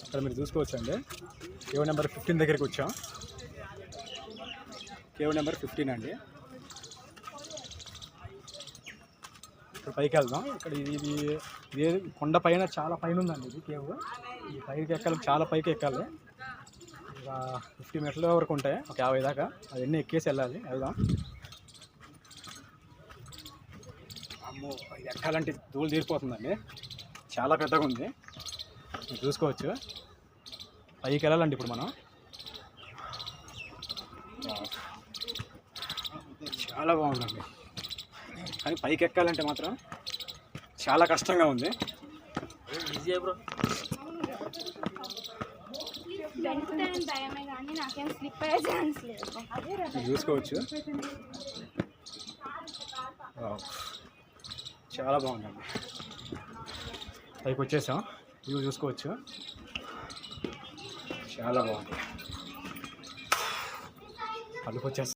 అక్కడ మీరు చూసుకోవచ్చు అండి. కేవ్ నెంబర్ 15 దగ్గరికి వచ్చాం. కేవ్ నెంబర్ 15 అండి. ఇక్కడ పైకి వెళ్దాం. ఇక్కడ ఇది కొండ పైన చాలా పైన ఉందండి. ఇది కేవ్. ఈ పైకి ఎక్కాలి, చాలా పైకి ఎక్కాలి. ఒక 50 మీటర్ల వరకు ఉంటాయి, ఒక 50 దాకా. అవన్నీ ఎక్కేసి వెళ్దాం. అమ్మో, ఇది ఎక్కాలంటే ధూళి తీరిపోతుందండి. చాలా పెద్దగా ఉంది, మీరు చూసుకోవచ్చు. పైకి వెళ్ళాలండి ఇప్పుడు మనం. చాలా బాగుందండి, కానీ పైకి ఎక్కాలంటే మాత్రం చాలా కష్టంగా ఉంది. చూసుకోవచ్చు, చాలా బాగుందండి. పైకి వచ్చేసాం, వ్యూ చూసుకోవచ్చు, చాలా బాగుంది. కలుపు వచ్చేస్తాం.